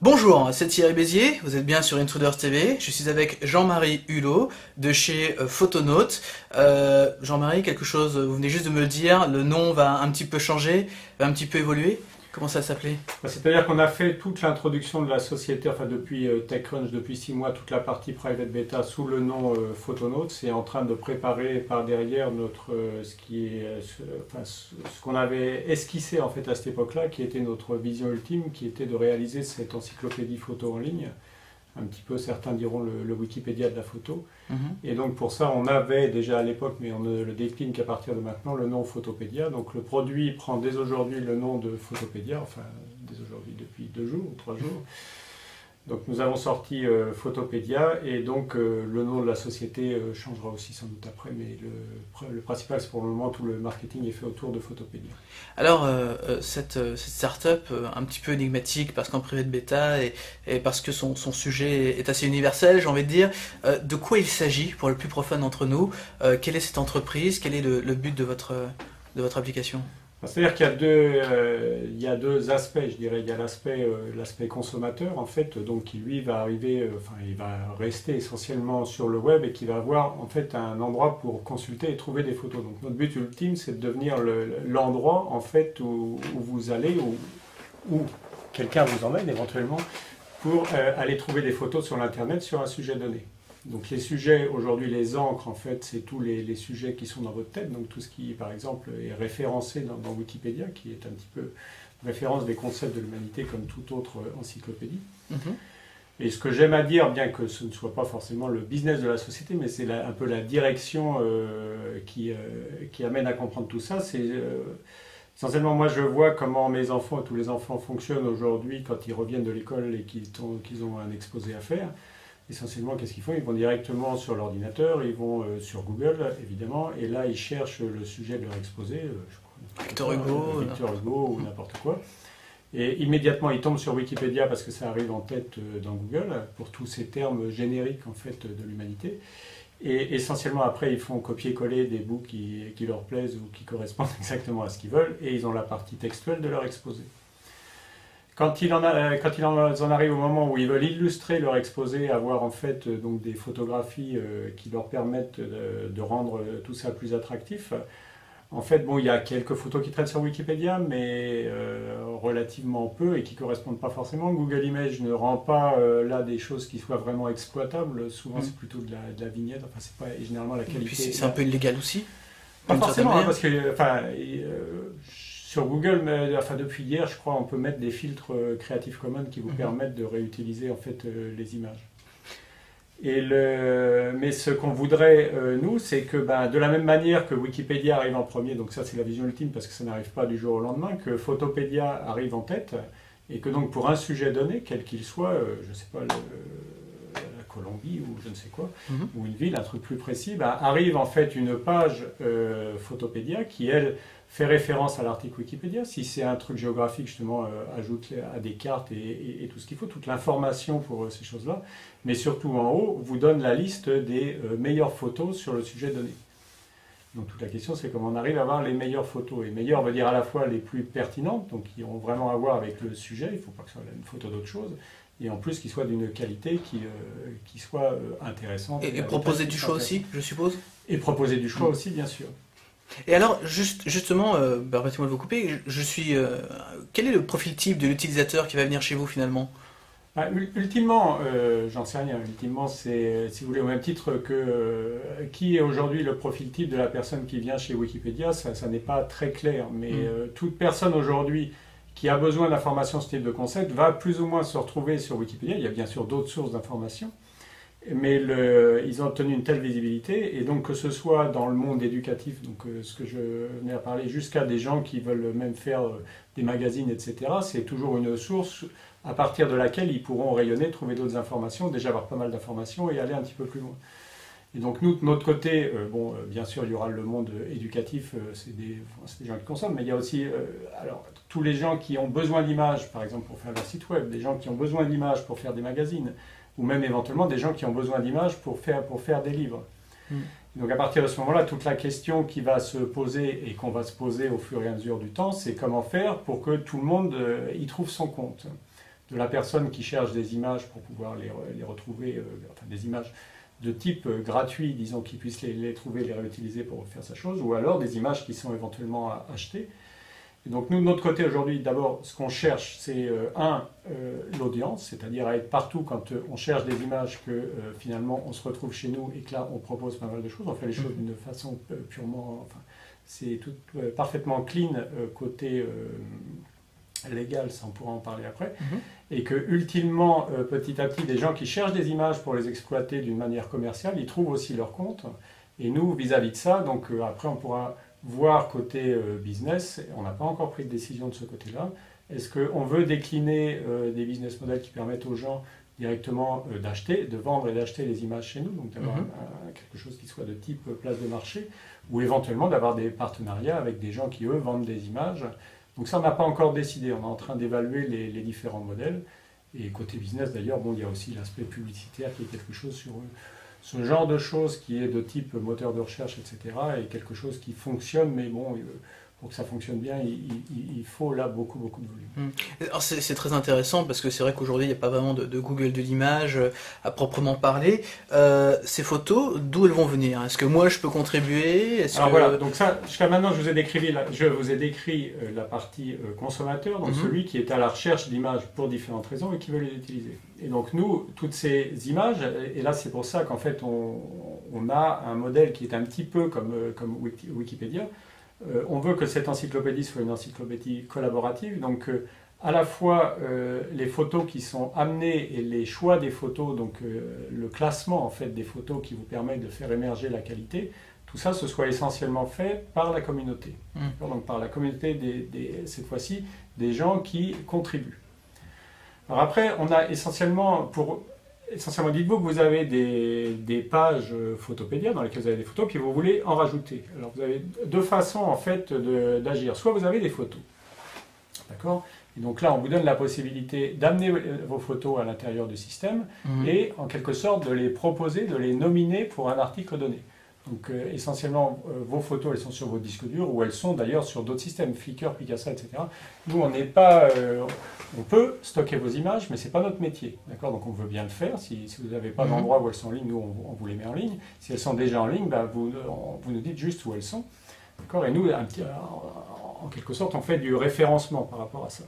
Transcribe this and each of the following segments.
Bonjour, c'est Thierry Bézier, vous êtes bien sur Intruders TV, je suis avec Jean-Marie Hulot de chez Photonote. Jean-Marie, quelque chose, vous venez juste de me le dire, le nom va un petit peu changer, va un petit peu évoluer. Comment ça s'appelait? C'est-à-dire qu'on a fait toute l'introduction de la société, enfin depuis TechCrunch, depuis 6 mois, toute la partie private beta sous le nom Photonote. C'est en train de préparer par derrière notre, ce qu'on avait esquissé en fait à cette époque-là, qui était notre vision ultime, qui était de réaliser cette encyclopédie photo en ligne. Un petit peu, certains diront le Wikipédia de la photo. Et donc pour ça, on avait déjà à l'époque, mais on ne le décline qu'à partir de maintenant, le nom Photopédia. Donc le produit prend dès aujourd'hui le nom de Photopédia, enfin dès aujourd'hui depuis 2 jours ou 3 jours. Donc nous avons sorti Photopédia et donc le nom de la société changera aussi sans doute après, mais le principal c'est pour le moment tout le marketing est fait autour de Photopédia. Alors cette start-up un petit peu énigmatique parce qu'en privé de bêta et parce que son sujet est assez universel, j'ai envie de dire, de quoi il s'agit pour le plus profane d'entre nous? Quelle est cette entreprise? Quel est le but de votre application? C'est-à-dire qu'il y a deux aspects, je dirais. Il y a l'aspect consommateur, en fait, donc qui lui va arriver, il va rester essentiellement sur le web et qui va avoir en fait un endroit pour consulter et trouver des photos. Donc notre but ultime, c'est de devenir l'endroit en fait où vous allez, où quelqu'un vous emmène éventuellement pour aller trouver des photos sur l'internet sur un sujet donné. Donc les sujets, aujourd'hui les encres, en fait, c'est tous les sujets qui sont dans votre tête, donc tout ce qui, par exemple, est référencé dans Wikipédia, qui est un petit peu référence des concepts de l'humanité comme toute autre encyclopédie. Et ce que j'aime à dire, bien que ce ne soit pas forcément le business de la société, mais c'est un peu la direction qui amène à comprendre tout ça, c'est... essentiellement, moi, je vois comment mes enfants, tous les enfants fonctionnent aujourd'hui quand ils reviennent de l'école et qu'ils ont un exposé à faire. Essentiellement, qu'est-ce qu'ils font? Ils vont directement sur l'ordinateur, ils vont sur Google, évidemment, et là, ils cherchent le sujet de leur exposé, Victor Hugo ou n'importe quoi. Et immédiatement, ils tombent sur Wikipédia parce que ça arrive en tête dans Google, pour tous ces termes génériques, en fait, de l'humanité. Et essentiellement, après, ils font copier-coller des bouts qui leur plaisent ou qui correspondent exactement à ce qu'ils veulent, et ils ont la partie textuelle de leur exposé. Quand il en arrive au moment où ils veulent illustrer leur exposé, avoir en fait donc des photographies qui leur permettent de rendre tout ça plus attractif, en fait, bon, il y a quelques photos qui traînent sur Wikipédia, mais relativement peu et qui ne correspondent pas forcément. Google Images ne rend pas là des choses qui soient vraiment exploitables. Souvent, c'est plutôt de la vignette. Enfin, c'est pas généralement la qualité. Et puis c'est un peu illégal aussi. Pas forcément, hein, parce que sur Google, depuis hier, je crois, on peut mettre des filtres Creative Commons qui vous permettent de réutiliser en fait les images. Mais ce qu'on voudrait, nous, c'est que de la même manière que Wikipédia arrive en premier, donc ça c'est la vision ultime parce que ça n'arrive pas du jour au lendemain, que Photopédia arrive en tête, et que donc pour un sujet donné, quel qu'il soit, je ne sais pas, la Colombie ou je ne sais quoi, ou une ville, un truc plus précis, arrive en fait une page Photopédia qui, elle, fait référence à l'article Wikipédia. Si c'est un truc géographique, justement, ajoute à des cartes et tout ce qu'il faut, toute l'information pour ces choses-là. Mais surtout en haut, vous donne la liste des meilleures photos sur le sujet donné. Donc toute la question, c'est comment on arrive à avoir les meilleures photos. Et meilleures veut dire à la fois les plus pertinentes, donc qui ont vraiment à voir avec le sujet, il ne faut pas que ce soit une photo d'autre chose, et en plus qui soit d'une qualité qui soit intéressante. Et proposer du choix aussi, je suppose? Et proposer du choix aussi, bien sûr. Et alors, justement, permettez-moi de vous couper, quel est le profil type de l'utilisateur qui va venir chez vous finalement? Ultimement, j'en sais rien. Ultimement, c'est, si vous voulez, au même titre que qui est aujourd'hui le profil type de la personne qui vient chez Wikipédia, ça n'est pas très clair. Mais toute personne aujourd'hui qui a besoin d'informations sur ce type de concept va plus ou moins se retrouver sur Wikipédia. Il y a bien sûr d'autres sources d'informations. Mais ils ont obtenu une telle visibilité, et donc que ce soit dans le monde éducatif, donc ce que je venais à parler, jusqu'à des gens qui veulent même faire des magazines, etc., c'est toujours une source à partir de laquelle ils pourront rayonner, trouver d'autres informations, déjà avoir pas mal d'informations et aller un petit peu plus loin. Et donc nous, de notre côté, bien sûr, il y aura le monde éducatif, c'est des gens qui consomment, mais il y a aussi tous les gens qui ont besoin d'images, par exemple pour faire leur site web, des gens qui ont besoin d'images pour faire des magazines, ou même éventuellement des gens qui ont besoin d'images pour faire des livres. Donc à partir de ce moment-là, toute la question qui va se poser et qu'on va se poser au fur et à mesure du temps, c'est comment faire pour que tout le monde y trouve son compte. De la personne qui cherche des images pour pouvoir les retrouver, enfin des images de type gratuit, disons, qui puisse les trouver, les réutiliser pour faire sa chose, ou alors des images qui sont éventuellement achetées. Et donc nous, de notre côté aujourd'hui, d'abord, ce qu'on cherche, c'est l'audience, c'est-à-dire à être partout quand on cherche des images que finalement on se retrouve chez nous et que là on propose pas mal de choses, on fait les choses d'une façon purement, enfin, c'est tout parfaitement clean côté légal, ça on pourra en parler après, et que ultimement, petit à petit, des gens qui cherchent des images pour les exploiter d'une manière commerciale, ils trouvent aussi leur compte. Et nous, vis-à-vis de ça, donc après on pourra voir côté business, on n'a pas encore pris de décision de ce côté-là. Est-ce qu'on veut décliner des business models qui permettent aux gens directement d'acheter, de vendre et d'acheter les images chez nous, donc d'avoir quelque chose qui soit de type place de marché, ou éventuellement d'avoir des partenariats avec des gens qui, eux, vendent des images. Donc ça, on n'a pas encore décidé, on est en train d'évaluer les différents modèles. Et côté business, d'ailleurs, bon, il y a aussi l'aspect publicitaire qui est quelque chose sur ce genre de choses qui est de type moteur de recherche, etc. et quelque chose qui fonctionne, mais bon, pour que ça fonctionne bien, il faut là beaucoup de volume. Alors c'est très intéressant parce que c'est vrai qu'aujourd'hui il n'y a pas vraiment de Google de l'image à proprement parler. Ces photos, d'où elles vont venir? Est-ce que moi je peux contribuer? Alors voilà, donc ça, jusqu'à maintenant je vous ai décrit la partie consommateur, donc celui qui est à la recherche d'images pour différentes raisons et qui veut les utiliser. Et donc nous, toutes ces images, et là c'est pour ça qu'en fait on a un modèle qui est un petit peu comme Wikipédia. On veut que cette encyclopédie soit une encyclopédie collaborative, donc à la fois les photos qui sont amenées et les choix des photos, donc le classement en fait des photos qui vous permet de faire émerger la qualité, tout ça ce soit essentiellement fait par la communauté. Donc par la communauté cette fois-ci des gens qui contribuent. Alors après on a essentiellement dites-vous que vous avez des pages Photopédia dans lesquelles vous avez des photos, puis vous voulez en rajouter. Alors vous avez deux façons en fait d'agir. Soit vous avez des photos, d'accord? Et donc là on vous donne la possibilité d'amener vos photos à l'intérieur du système et en quelque sorte de les proposer, de les nominer pour un article donné. Donc essentiellement vos photos elles sont sur vos disques durs ou elles sont d'ailleurs sur d'autres systèmes, Flickr, Picasa, etc. Nous on n'est pas... on peut stocker vos images, mais ce n'est pas notre métier. D'accord? Donc on veut bien le faire. Si vous n'avez pas d'endroit où elles sont en ligne, nous on vous les met en ligne. Si elles sont déjà en ligne, bah, vous nous dites juste où elles sont. D'accord? Et nous, en quelque sorte, on fait du référencement par rapport à ça.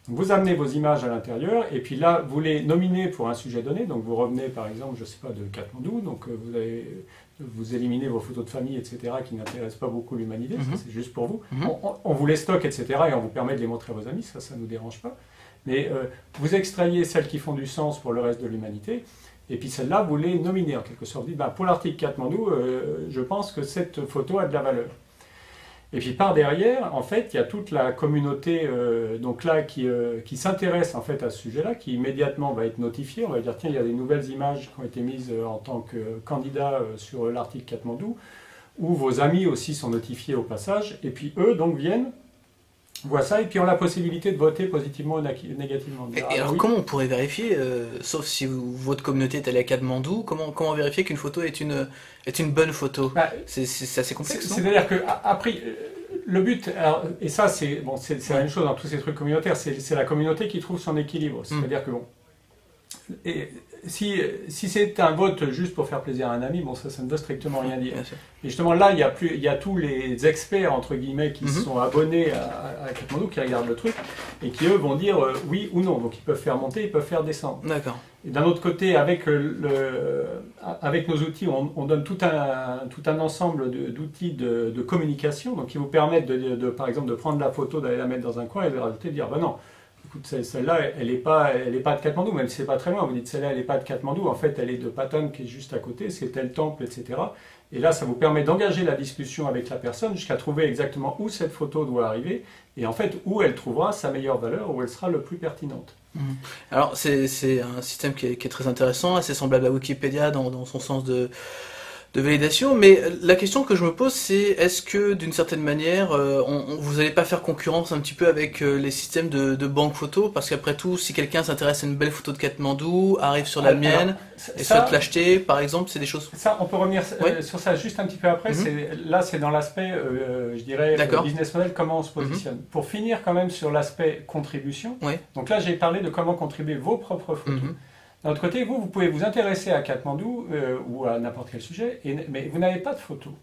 Donc vous amenez vos images à l'intérieur, et puis là, vous les nominez pour un sujet donné. Donc vous revenez, par exemple, je ne sais pas, de Katmandou. Donc vous éliminez vos photos de famille, etc., qui n'intéressent pas beaucoup l'humanité. Ça, c'est juste pour vous. On vous les stocke, etc., et on vous permet de les montrer à vos amis. Ça ne nous dérange pas. Mais vous extrayez celles qui font du sens pour le reste de l'humanité. Et puis celles-là, vous les nominez en quelque sorte. Vous dites, pour l'article Katmandou, je pense que cette photo a de la valeur. Et puis par derrière, en fait, il y a toute la communauté donc là, qui s'intéresse en fait à ce sujet-là, qui immédiatement va être notifiée. On va dire, tiens, il y a des nouvelles images qui ont été mises en tant que candidat sur l'article Katmandou, où vos amis aussi sont notifiés au passage. Et puis eux, donc, viennent, voient ça, et puis ont la possibilité de voter positivement ou négativement. Et alors, oui. Comment on pourrait vérifier, sauf si votre communauté est allée à Katmandou, comment vérifier qu'une photo est une bonne photo? C'est assez complexe, non? C'est-à-dire qu'après, le but, alors, et ça c'est la même chose dans tous ces trucs communautaires, c'est la communauté qui trouve son équilibre. C'est-à-dire que bon, et si c'est un vote juste pour faire plaisir à un ami, bon, ça ne veut strictement rien dire. Et justement là, il y a tous les experts, entre guillemets, qui sont abonnés à Katmandou, qui regardent le truc, et qui eux vont dire oui ou non. Donc ils peuvent faire monter, ils peuvent faire descendre. D'accord. Et d'un autre côté, avec nos outils, on donne tout un ensemble d'outils de communication, donc qui vous permettent par exemple de prendre la photo, d'aller la mettre dans un coin et de rajouter, de dire ben non, écoute, celle-là, elle n'est pas de Katmandou, même si c'est pas très loin. Vous dites celle-là, elle n'est pas de Katmandou, en fait, elle est de Patan qui est juste à côté, c'est tel temple, etc. Et là, ça vous permet d'engager la discussion avec la personne jusqu'à trouver exactement où cette photo doit arriver, et en fait, où elle trouvera sa meilleure valeur, où elle sera le plus pertinente. Alors, c'est un système qui est très intéressant, assez semblable à Wikipédia dans son sens de de validation, mais la question que je me pose, c'est est-ce que d'une certaine manière, vous n'allez pas faire concurrence un petit peu avec les systèmes de banque photo, parce qu'après tout, si quelqu'un s'intéresse à une belle photo de Katmandou, arrive sur la mienne et souhaite l'acheter, par exemple, c'est des choses. Ça, on peut revenir sur ça juste un petit peu après. Là, c'est dans l'aspect, je dirais, business model, comment on se positionne. Pour finir quand même sur l'aspect contribution. Donc là, j'ai parlé de comment contribuer vos propres photos. D'un autre côté, vous pouvez vous intéresser à Katmandou ou à n'importe quel sujet, mais vous n'avez pas de photos.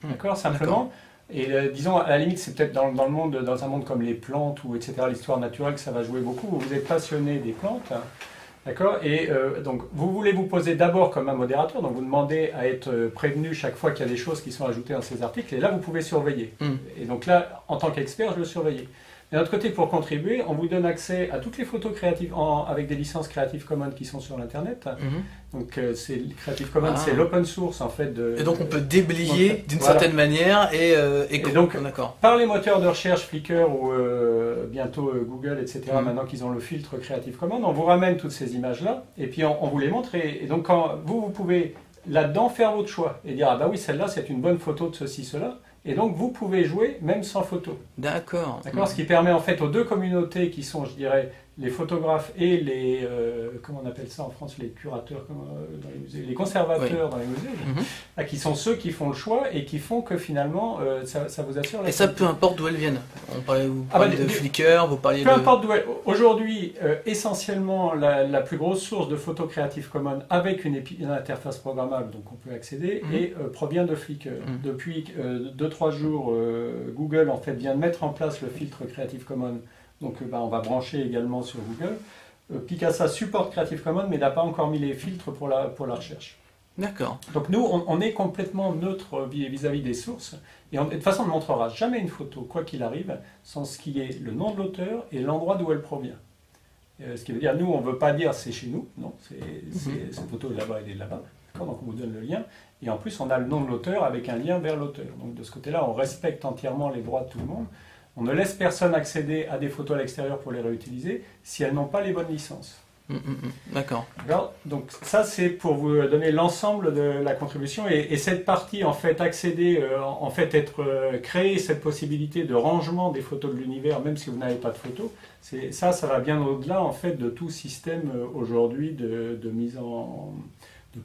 D'accord, simplement. Et disons, à la limite, c'est peut-être dans un monde comme les plantes ou etc., l'histoire naturelle, que ça va jouer beaucoup. Vous êtes passionné des plantes, d'accord. Et donc, vous voulez vous poser d'abord comme un modérateur, donc vous demandez à être prévenu chaque fois qu'il y a des choses qui sont ajoutées dans ces articles, et là, vous pouvez surveiller. Et donc là, en tant qu'expert, je le surveille. D'un autre côté, pour contribuer, on vous donne accès à toutes les photos créatives avec des licences Creative Commons qui sont sur l'Internet. Donc, Creative Commons, c'est l'open source en fait. Et donc, on peut déblayer d'une certaine manière et donc, par les moteurs de recherche Flickr ou bientôt Google, etc., maintenant qu'ils ont le filtre Creative Commons, on vous ramène toutes ces images-là et puis on vous les montre. Et donc, quand vous pouvez là-dedans faire votre choix et dire, ah bah oui, celle-là, c'est une bonne photo de ceci, cela. Et donc, vous pouvez jouer même sans photo. D'accord. Ce qui permet en fait aux deux communautés qui sont, je dirais, les photographes et les, comment on appelle ça en France, les curateurs dans les musées, les conservateurs dans les musées, qui sont ceux qui font le choix et qui font que finalement, ça vous assure la qualité. Ça, peu importe d'où elles viennent. Vous parliez de Flickr, vous parliez peu importe d'où elles. Aujourd'hui, essentiellement, la plus grosse source de photos Creative Commons avec une interface programmable, donc on peut accéder, et provient de Flickr. Depuis 2-3 jours, Google en fait vient de mettre en place le filtre Creative Commons. Donc on va brancher également sur Google. Picasa supporte Creative Commons, mais n'a pas encore mis les filtres pour la recherche. D'accord. Donc nous, on est complètement neutre vis-à-vis des sources. Et de toute façon, on ne montrera jamais une photo, quoi qu'il arrive, sans ce qui est le nom de l'auteur et l'endroit d'où elle provient. Ce qui veut dire, nous, on ne veut pas dire c'est chez nous. Non, cette photo est là-bas, elle est là-bas. Donc on vous donne le lien. Et en plus, on a le nom de l'auteur avec un lien vers l'auteur. Donc de ce côté-là, on respecte entièrement les droits de tout le monde. On ne laisse personne accéder à des photos à l'extérieur pour les réutiliser si elles n'ont pas les bonnes licences. D'accord. Donc ça, c'est pour vous donner l'ensemble de la contribution. Et cette partie, en fait, accéder, créer cette possibilité de rangement des photos de l'univers, même si vous n'avez pas de photos, ça va bien au-delà, en fait, de tout système aujourd'hui de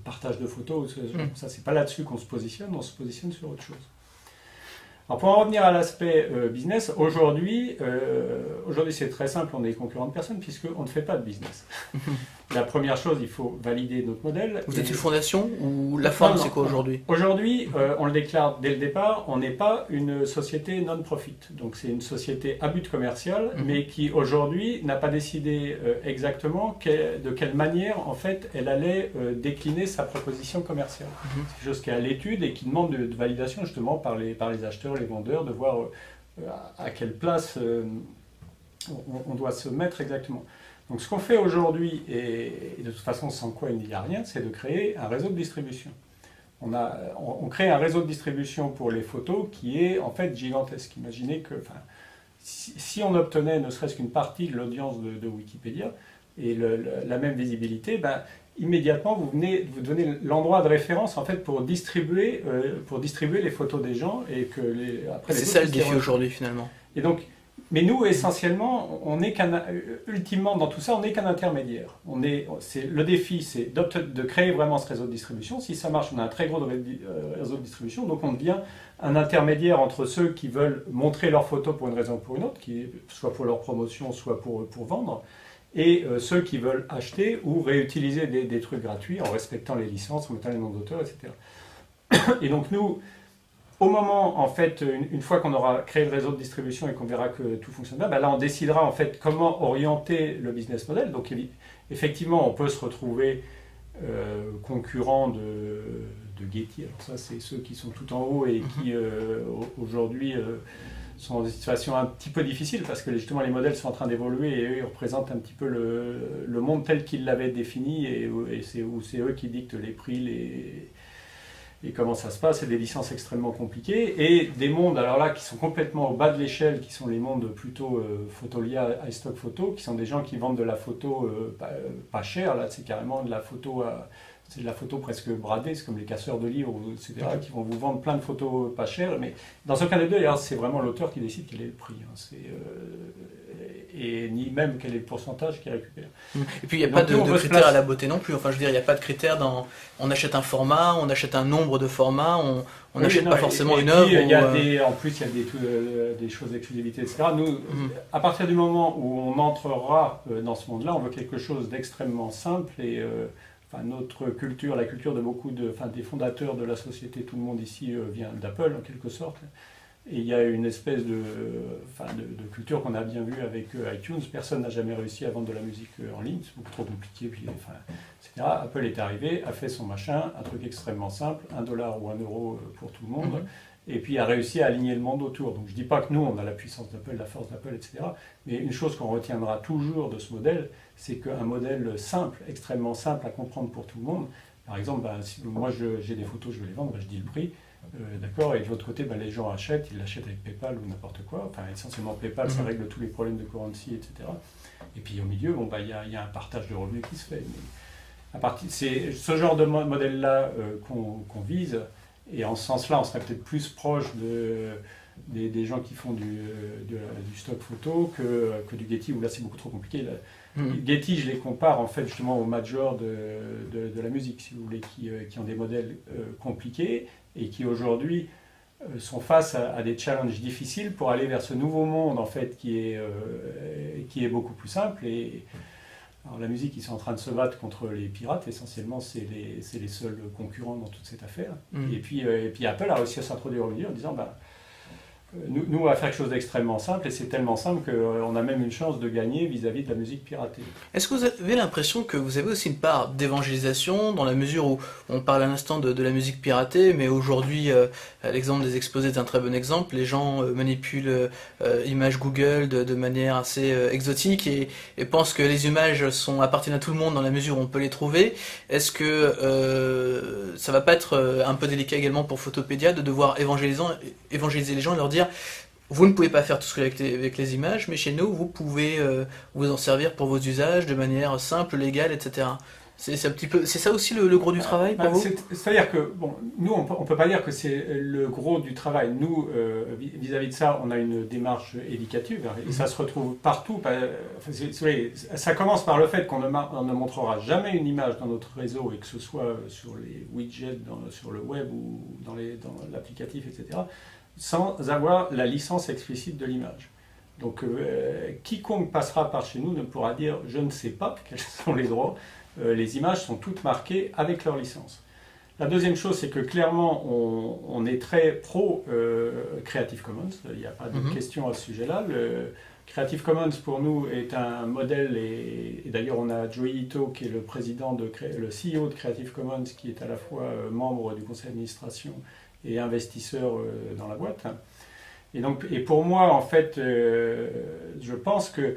partage de photos. Ça, c'est pas là-dessus qu'on se positionne, on se positionne sur autre chose. Alors pour en revenir à l'aspect business, aujourd'hui c'est très simple, on est concurrent de personne puisqu'on ne fait pas de business. La première chose, il faut valider notre modèle. Vous êtes une fondation ou la forme, c'est quoi aujourd'hui? Aujourd'hui, on le déclare dès le départ, on n'est pas une société non-profit. Donc c'est une société à but commercial, mais qui aujourd'hui n'a pas décidé exactement de quelle manière en fait elle allait décliner sa proposition commerciale. C'est quelque chose qui est à l'étude et qui demande de validation justement par les acheteurs, les vendeurs, de voir à quelle place on doit se mettre exactement. Donc ce qu'on fait aujourd'hui, et de toute façon sans quoi il n'y a rien, c'est de créer un réseau de distribution. On crée un réseau de distribution pour les photos qui est en fait gigantesque. Imaginez que si on obtenait ne serait-ce qu'une partie de l'audience de Wikipédia et la même visibilité, immédiatement vous donnez l'endroit de référence en fait pour distribuer les photos des gens et que après c'est ça le défi aujourd'hui finalement. Et donc, mais nous essentiellement, ultimement dans tout ça, on n'est qu'un intermédiaire. Le défi, c'est de créer vraiment ce réseau de distribution. Si ça marche, on a un très gros réseau de distribution, donc on devient un intermédiaire entre ceux qui veulent montrer leurs photos pour une raison ou pour une autre, soit pour leur promotion, soit pour vendre, et ceux qui veulent acheter ou réutiliser des trucs gratuits en respectant les licences, en mettant les noms d'auteurs, etc. Et donc nous, au moment, en fait, une fois qu'on aura créé le réseau de distribution et qu'on verra que tout fonctionne bien, là on décidera en fait comment orienter le business model. Donc effectivement, on peut se retrouver concurrent de Getty. Alors ça, c'est ceux qui sont tout en haut et qui aujourd'hui sont dans une situation un petit peu difficile parce que justement les modèles sont en train d'évoluer et eux ils représentent un petit peu le monde tel qu'ils l'avaient défini et c'est eux qui dictent les prix, et comment ça se passe. C'est des licences extrêmement compliquées et des mondes alors là qui sont complètement au bas de l'échelle, qui sont les mondes plutôt Photolia, iStock Photo, qui sont des gens qui vendent de la photo pas chère, là c'est carrément de la photo c'est de la photo presque bradée, c'est comme les casseurs de livres, etc., qui vont vous vendre plein de photos pas chères. Mais dans aucun des deux, c'est vraiment l'auteur qui décide quel est le prix. Et ni même quel est le pourcentage qu'il récupère. Et puis il n'y a pas de critères à la beauté non plus. Enfin, je veux dire, il n'y a pas de critères dans. On achète un format, on achète un nombre de formats, on n'achète pas forcément une œuvre. En plus, il y a des choses d'exclusivité, etc. Nous, à partir du moment où on entrera dans ce monde-là, on veut quelque chose d'extrêmement simple et. Notre culture, la culture de beaucoup des fondateurs de la société, tout le monde ici vient d'Apple en quelque sorte. Et il y a une espèce de culture qu'on a bien vue avec iTunes. Personne n'a jamais réussi à vendre de la musique en ligne, c'est beaucoup trop compliqué, etc. Apple est arrivé, a fait son machin, un truc extrêmement simple, $1 ou €1 pour tout le monde. Et puis a réussi à aligner le monde autour. Donc je ne dis pas que nous, on a la puissance d'Apple, la force d'Apple, etc. Mais une chose qu'on retiendra toujours de ce modèle, c'est qu'un modèle simple, extrêmement simple à comprendre pour tout le monde, par exemple, si moi j'ai des photos, je veux les vendre, je dis le prix, d'accord, et de l'autre côté, les gens achètent, ils l'achètent avec PayPal ou n'importe quoi, enfin essentiellement PayPal, ça règle tous les problèmes de currency, etc. Et puis au milieu, il y a un partage de revenus qui se fait. Mais c'est ce genre de modèle-là qu'on vise. Et en ce sens-là, on serait peut-être plus proche des gens qui font du stock photo que du Getty, où là c'est beaucoup trop compliqué. Getty, je les compare en fait justement aux majors de la musique, si vous voulez, qui ont des modèles compliqués et qui aujourd'hui sont face à des challenges difficiles pour aller vers ce nouveau monde en fait qui est beaucoup plus simple. Alors la musique, ils sont en train de se battre contre les pirates, essentiellement c'est les seuls concurrents dans toute cette affaire. Et puis Apple a réussi à s'introduire au milieu en disant nous on va faire quelque chose d'extrêmement simple, et c'est tellement simple qu'on a même une chance de gagner vis-à-vis de la musique piratée. Est-ce que vous avez l'impression que vous avez aussi une part d'évangélisation, dans la mesure où on parle à l'instant de la musique piratée, mais aujourd'hui l'exemple des exposés est un très bon exemple, les gens manipulent images Google de manière assez exotique et pensent que les images appartiennent à tout le monde dans la mesure où on peut les trouver. Est-ce que ça va pas être un peu délicat également pour Photopédia de devoir évangéliser les gens et leur dire vous ne pouvez pas faire tout ce que avec les images, mais chez nous, vous pouvez vous en servir pour vos usages de manière simple, légale, etc. C'est ça aussi le gros du travail pour vous ? C'est-à-dire que, nous, on ne peut pas dire que c'est le gros du travail. Nous, vis-à-vis de ça, on a une démarche éducative, et ça se retrouve partout. Ça commence par le fait qu'on ne montrera jamais une image dans notre réseau, et que ce soit sur les widgets, sur le web ou dans l'applicatif, etc., sans avoir la licence explicite de l'image. Donc quiconque passera par chez nous ne pourra dire « je ne sais pas quels sont les droits ». Les images sont toutes marquées avec leur licence. La deuxième chose, c'est que clairement on est très pro Creative Commons, il n'y a pas de question à ce sujet-là. Le Creative Commons pour nous est un modèle, et d'ailleurs on a Joey Ito qui est le CEO de Creative Commons, qui est à la fois membre du conseil d'administration et investisseur dans la boîte. Et pour moi, en fait, je pense que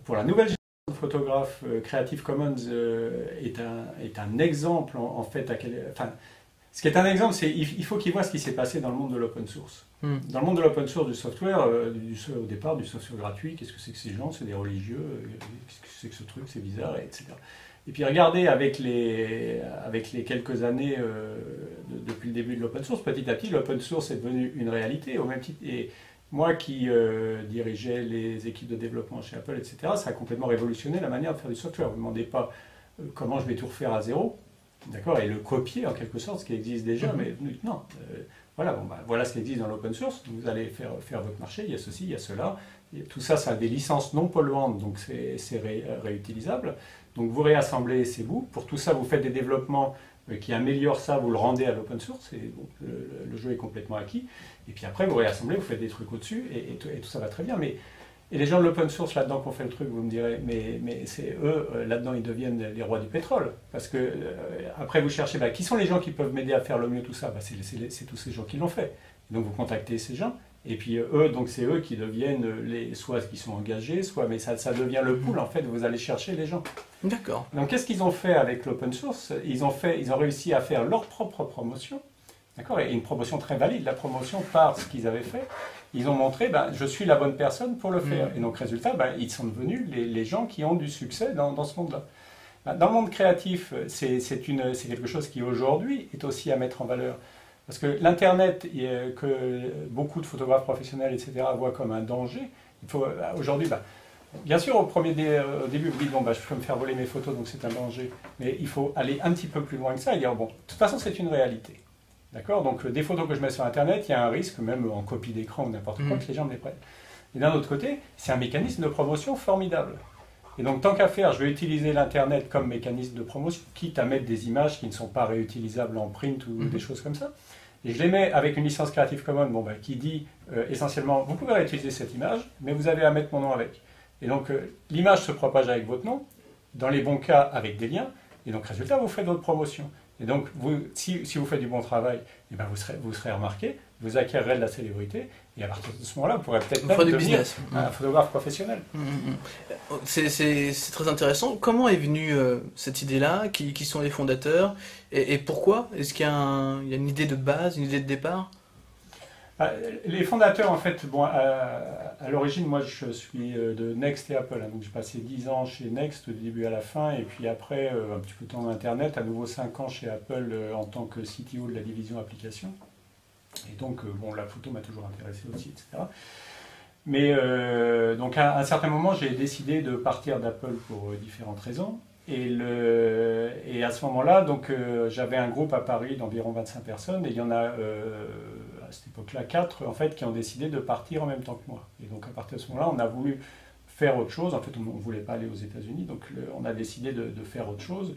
pour la nouvelle génération de photographes, Creative Commons est un exemple, en fait. Ce qui est un exemple, c'est il faut qu'ils voient ce qui s'est passé dans le monde de l'open source. Dans le monde de l'open source, du software, au départ, du software gratuit, qu'est-ce que c'est que ces gens? C'est des religieux, qu'est-ce que c'est que ce truc? C'est bizarre, etc. Et puis regardez, avec les quelques années depuis le début de l'open source, petit à petit, l'open source est devenu une réalité. Au même titre, et moi qui dirigeais les équipes de développement chez Apple, etc., ça a complètement révolutionné la manière de faire du software. Vous ne me demandez pas comment je vais tout refaire à zéro, d'accord, et le copier en quelque sorte, ce qui existe déjà, mais non. Voilà ce qui existe dans l'open source. Vous allez faire votre marché, il y a ceci, il y a cela. Et tout ça, ça a des licences non polluantes, donc c'est réutilisable. Donc vous réassemblez, c'est vous. Pour tout ça, vous faites des développements qui améliorent ça, vous le rendez à l'open source, et donc le jeu est complètement acquis. Et puis après, vous réassemblez, vous faites des trucs au-dessus, et tout ça va très bien. Et les gens de l'open source, là-dedans, qui ont fait le truc, vous me direz, mais c'est eux, là-dedans, ils deviennent les rois du pétrole. Parce que après, vous cherchez, qui sont les gens qui peuvent m'aider à faire le mieux tout ça? C'est tous ces gens qui l'ont fait. Donc vous contactez ces gens. Et puis donc c'est eux qui deviennent soit qui sont engagés, soit, mais ça devient le pool en fait, vous allez chercher les gens. D'accord. Donc qu'est-ce qu'ils ont fait avec l'open source? Ils ont réussi à faire leur propre promotion, d'accord, et une promotion très valide, la promotion par ce qu'ils avaient fait. Ils ont montré, je suis la bonne personne pour le faire. Et donc résultat, ils sont devenus les gens qui ont du succès dans ce monde-là. Dans le monde créatif, c'est quelque chose qui aujourd'hui est aussi à mettre en valeur. Parce que l'Internet, que beaucoup de photographes professionnels, etc., voient comme un danger, il faut aujourd'hui, bien sûr, au début, vous dites, bon, je peux me faire voler mes photos, donc c'est un danger. Mais il faut aller un petit peu plus loin que ça et dire, bon, de toute façon, c'est une réalité. D'accord? Donc, des photos que je mets sur Internet, il y a un risque, même en copie d'écran ou n'importe quoi, que les gens me les prennent. Et d'un autre côté, c'est un mécanisme de promotion formidable. Et donc, tant qu'à faire, je vais utiliser l'Internet comme mécanisme de promotion, quitte à mettre des images qui ne sont pas réutilisables en print ou des choses comme ça. Et je les mets avec une licence Creative Commons qui dit essentiellement, vous pouvez réutiliser cette image, mais vous avez à mettre mon nom avec. Et donc, l'image se propage avec votre nom, dans les bons cas avec des liens, et donc, résultat, vous faites votre promotion. Et donc, si vous faites du bon travail, eh ben vous serez remarqué, vous acquérerez de la célébrité, et à partir de ce moment-là, vous pourrez peut-être même devenir un photographe professionnel. C'est très intéressant. Comment est venue cette idée-là? Qui sont les fondateurs? Et pourquoi? Est-ce qu'il y a une idée de base, une idée de départ? Les fondateurs, en fait, à l'origine, moi je suis de Next et Apple. Donc j'ai passé 10 ans chez Next, du début à la fin, et puis après, un petit peu de temps en Internet, à nouveau 5 ans chez Apple en tant que CTO de la division application. Et donc, la photo m'a toujours intéressé aussi, etc. Mais donc à un certain moment, j'ai décidé de partir d'Apple pour différentes raisons. Et à ce moment-là, donc j'avais un groupe à Paris d'environ 25 personnes, et il y en a à cette époque-là 4 en fait qui ont décidé de partir en même temps que moi. Et donc à partir de ce moment-là, on a voulu faire autre chose. En fait, on ne voulait pas aller aux États-Unis, donc on a décidé de faire autre chose.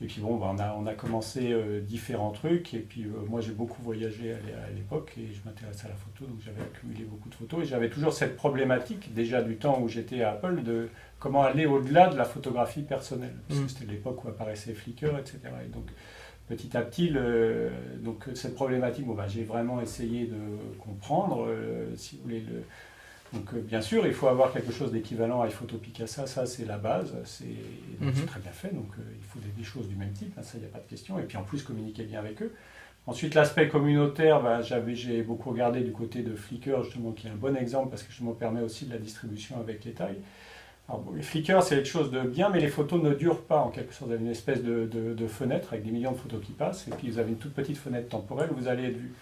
Et puis bon, on a commencé différents trucs, et puis moi j'ai beaucoup voyagé à l'époque, et je m'intéressais à la photo, donc j'avais accumulé beaucoup de photos, et j'avais toujours cette problématique, déjà du temps où j'étais à Apple, de comment aller au-delà de la photographie personnelle, parce que c'était l'époque où apparaissait Flickr, etc. Et donc petit à petit, donc, cette problématique, j'ai vraiment essayé de comprendre, si vous voulez, donc bien sûr, il faut avoir quelque chose d'équivalent à iPhoto Picasa, ça c'est la base, c'est très bien fait, donc il faut des choses du même type, ça il n'y a pas de question, et puis en plus communiquer bien avec eux. Ensuite l'aspect communautaire, j'ai beaucoup regardé du côté de Flickr, justement, qui est un bon exemple, parce que justement permet aussi de la distribution avec les tailles. Alors, les Flickr c'est quelque chose de bien, mais les photos ne durent pas en quelque sorte, vous avez une espèce de fenêtre avec des millions de photos qui passent, et puis vous avez une toute petite fenêtre temporelle où vous allez être vu.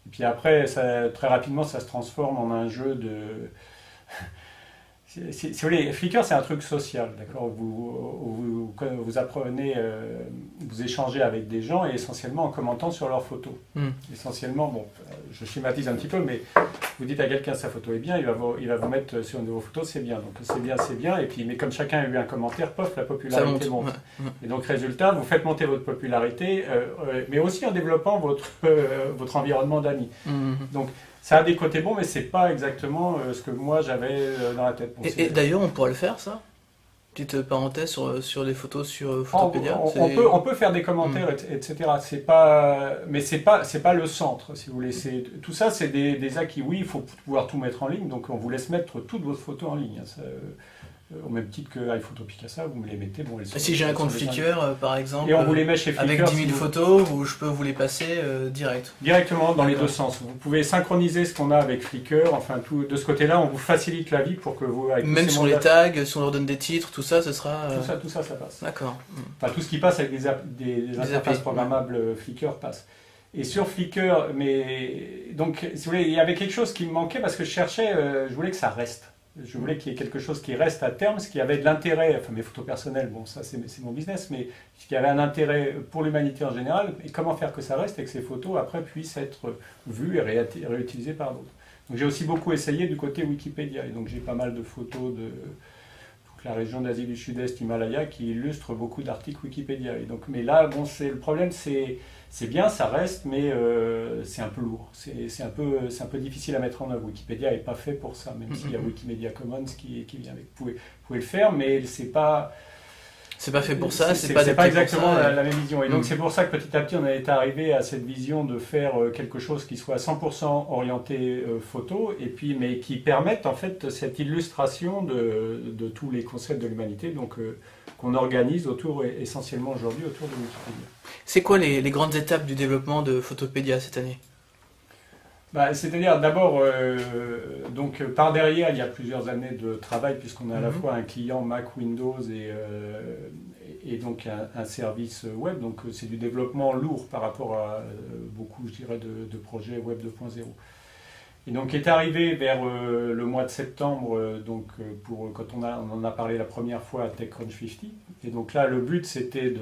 Et puis après, très rapidement, ça se transforme en un jeu de... Si vous voulez, Flickr, c'est un truc social, d'accord? Vous apprenez, vous échangez avec des gens, et essentiellement en commentant sur leurs photos. Essentiellement, je schématise un petit peu, mais vous dites à quelqu'un sa photo est bien, il va vous mettre sur une de vos photos, c'est bien. Donc c'est bien, et puis, mais comme chacun a eu un commentaire, pof, la popularité monte. Et donc résultat, vous faites monter votre popularité, mais aussi en développant votre environnement d'amis. Donc ça a des côtés bons, mais c'est pas exactement ce que moi j'avais dans la tête. Et d'ailleurs, on pourrait le faire, ça? Petite parenthèse sur les photos sur Photopédia. On peut faire des commentaires, etc. Mais c'est pas le centre, si vous voulez. Tout ça, c'est des acquis. Oui, il faut pouvoir tout mettre en ligne, donc on vous laisse mettre toutes vos photos en ligne. Au même titre que iPhoto Picasa, vous me les mettez. Si j'ai un compte Flickr, par exemple, et on vous les met chez Flickr, avec 10 000 photos, où je peux vous les passer direct. Directement, dans les deux sens. Vous pouvez synchroniser ce qu'on a avec Flickr, enfin tout de ce côté-là, on vous facilite la vie pour que vous... Même sur les tags, si on leur donne des titres, tout ça, ce sera... Tout ça, ça passe. D'accord. Enfin, tout ce qui passe avec des interfaces programmables Flickr passe. Et sur Flickr, donc, si vous voulez, il y avait quelque chose qui me manquait, parce que je voulais que ça reste. Je voulais qu'il y ait quelque chose qui reste à terme, ce qui avait de l'intérêt, enfin mes photos personnelles, ça c'est mon business, mais ce qui avait un intérêt pour l'humanité en général, et comment faire que ça reste et que ces photos après puissent être vues et réutilisées par d'autres. Donc j'ai aussi beaucoup essayé du côté Wikipédia, et donc j'ai pas mal de photos de toute la région d'Asie du Sud-Est, Himalaya, qui illustrent beaucoup d'articles Wikipédia. Et donc, mais là, le problème c'est bien, ça reste, mais c'est un peu lourd. C'est un peu difficile à mettre en œuvre. Wikipédia n'est pas fait pour ça, même s'il y a Wikimedia Commons qui vient avec. Vous pouvez le faire, mais c'est pas... C'est pas fait pour ça, c'est pas exactement la même vision. Et donc c'est pour ça que petit à petit on est arrivé à cette vision de faire quelque chose qui soit 100% orienté photo, et puis, mais qui permette en fait cette illustration de tous les concepts de l'humanité, donc qu'on organise essentiellement aujourd'hui autour de Wikipédia. C'est quoi les grandes étapes du développement de Photopédia cette année? C'est-à-dire d'abord, donc par derrière, il y a plusieurs années de travail puisqu'on a à la fois un client Mac Windows et donc un service web. Donc c'est du développement lourd par rapport à beaucoup, je dirais, de projets web 2.0. Et donc est arrivé vers le mois de septembre, quand on en a parlé la première fois à TechCrunch 50. Et donc là, le but c'était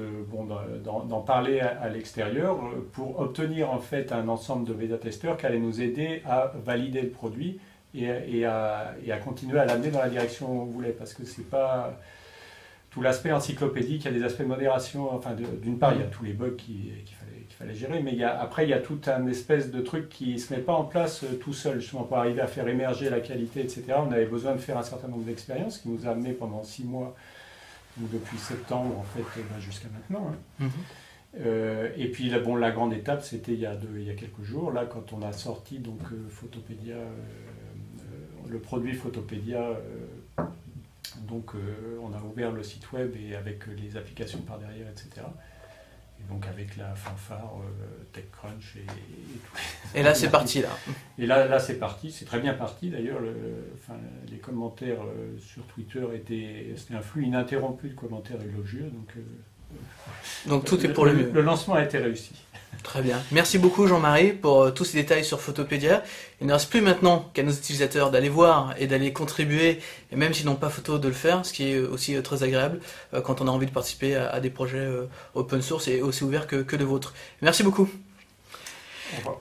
d'en parler à l'extérieur pour obtenir en fait un ensemble de bêta-testeurs qui allaient nous aider à valider le produit et à continuer à l'amener dans la direction où on voulait. Parce que c'est pas tout l'aspect encyclopédique, il y a des aspects de modération. Enfin, d'une part, il y a tous les bugs qu'il fallait gérer, mais après il y a tout un espèce de truc qui ne se met pas en place tout seul, justement pour arriver à faire émerger la qualité, etc. On avait besoin de faire un certain nombre d'expériences qui nous a amené pendant 6 mois, donc depuis septembre en fait jusqu'à maintenant. Et puis la grande étape c'était il y a quelques jours, là quand on a sorti donc Photopédia, le produit Photopédia, on a ouvert le site web et avec les applications par derrière, etc. Et donc avec la fanfare, TechCrunch et tout. Et là c'est parti là. Et là c'est parti, c'est très bien parti d'ailleurs. Les commentaires sur Twitter c'était un flux ininterrompu de commentaires élogieux. Donc tout est pour le mieux. Le lancement a été réussi. Très bien. Merci beaucoup Jean-Marie pour tous ces détails sur Photopédia. Il ne reste plus maintenant qu'à nos utilisateurs d'aller voir et d'aller contribuer, et même s'ils n'ont pas photo de le faire, ce qui est aussi très agréable quand on a envie de participer à des projets open source et aussi ouverts que le vôtre. Merci beaucoup. Au revoir.